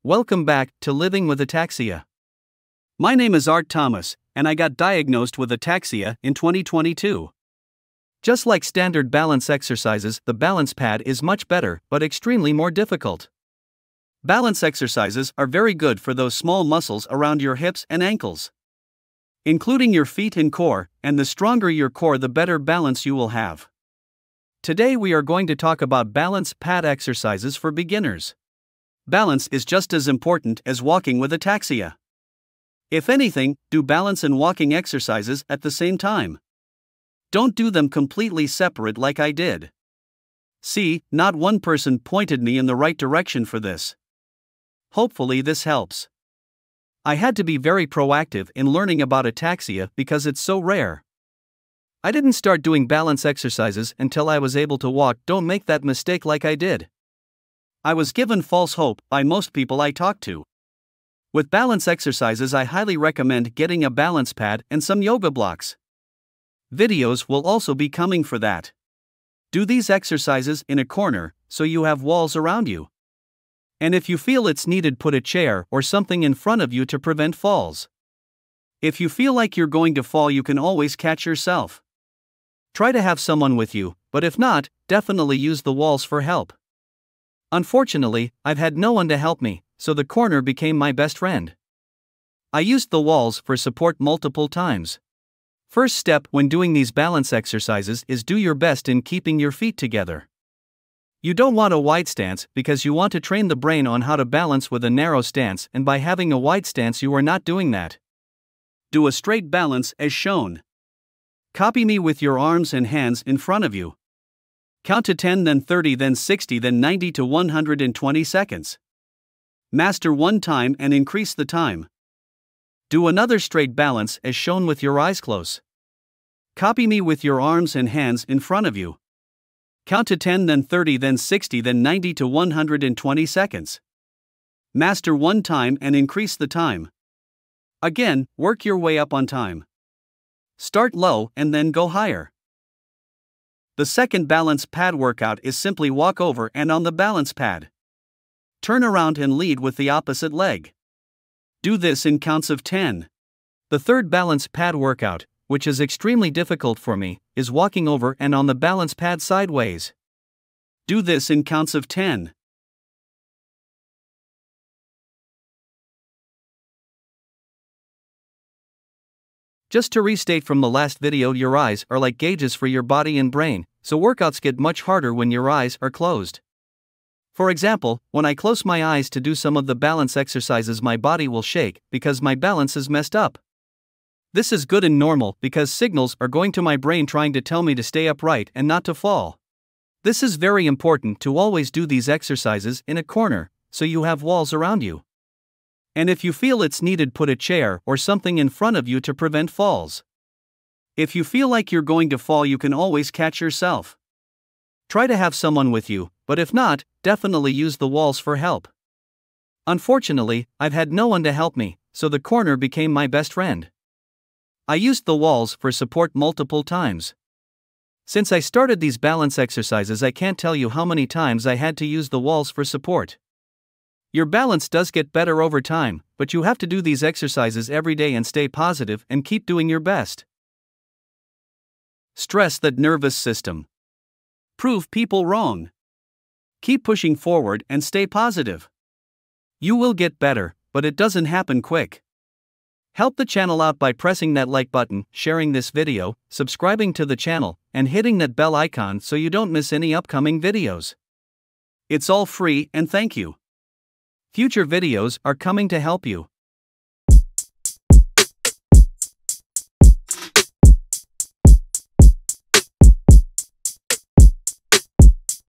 Welcome back to Living with Ataxia. My name is Art Thomas, and I got diagnosed with ataxia in 2022. Just like standard balance exercises, the balance pad is much better but extremely more difficult. Balance exercises are very good for those small muscles around your hips and ankles, including your feet and core, and the stronger your core, the better balance you will have. Today we are going to talk about balance pad exercises for beginners. Balance is just as important as walking with ataxia. If anything, do balance and walking exercises at the same time. Don't do them completely separate like I did. See, not one person pointed me in the right direction for this. Hopefully this helps. I had to be very proactive in learning about ataxia because it's so rare. I didn't start doing balance exercises until I was able to walk. Don't make that mistake like I did. I was given false hope by most people I talked to. With balance exercises, I highly recommend getting a balance pad and some yoga blocks. Videos will also be coming for that. Do these exercises in a corner so you have walls around you. And if you feel it's needed, put a chair or something in front of you to prevent falls. If you feel like you're going to fall, you can always catch yourself. Try to have someone with you, but if not, definitely use the walls for help. Unfortunately, I've had no one to help me, so the corner became my best friend. I used the walls for support multiple times. First step when doing these balance exercises is do your best in keeping your feet together. You don't want a wide stance because you want to train the brain on how to balance with a narrow stance, and by having a wide stance you are not doing that. Do a straight balance as shown. Copy me with your arms and hands in front of you. Count to 10, then 30, then 60, then 90 to 120 seconds. Master one time and increase the time. Do another straight balance as shown with your eyes closed. Copy me with your arms and hands in front of you. Count to 10, then 30, then 60, then 90 to 120 seconds. Master one time and increase the time. Again, work your way up on time. Start low and then go higher. The second balance pad workout is simply walk over and on the balance pad. Turn around and lead with the opposite leg. Do this in counts of 10. The third balance pad workout, which is extremely difficult for me, is walking over and on the balance pad sideways. Do this in counts of 10. Just to restate from the last video, your eyes are like gauges for your body and brain, so workouts get much harder when your eyes are closed. For example, when I close my eyes to do some of the balance exercises, my body will shake because my balance is messed up. This is good and normal because signals are going to my brain trying to tell me to stay upright and not to fall. This is very important to always do these exercises in a corner so you have walls around you. And if you feel it's needed, put a chair or something in front of you to prevent falls. If you feel like you're going to fall, you can always catch yourself. Try to have someone with you, but if not, definitely use the walls for help. Unfortunately, I've had no one to help me, so the corner became my best friend. I used the walls for support multiple times. Since I started these balance exercises, I can't tell you how many times I had to use the walls for support. Your balance does get better over time, but you have to do these exercises every day and stay positive and keep doing your best. Stress the nervous system. Prove people wrong. Keep pushing forward and stay positive. You will get better, but it doesn't happen quick. Help the channel out by pressing that like button, sharing this video, subscribing to the channel, and hitting that bell icon so you don't miss any upcoming videos. It's all free, and thank you. Future videos are coming to help you.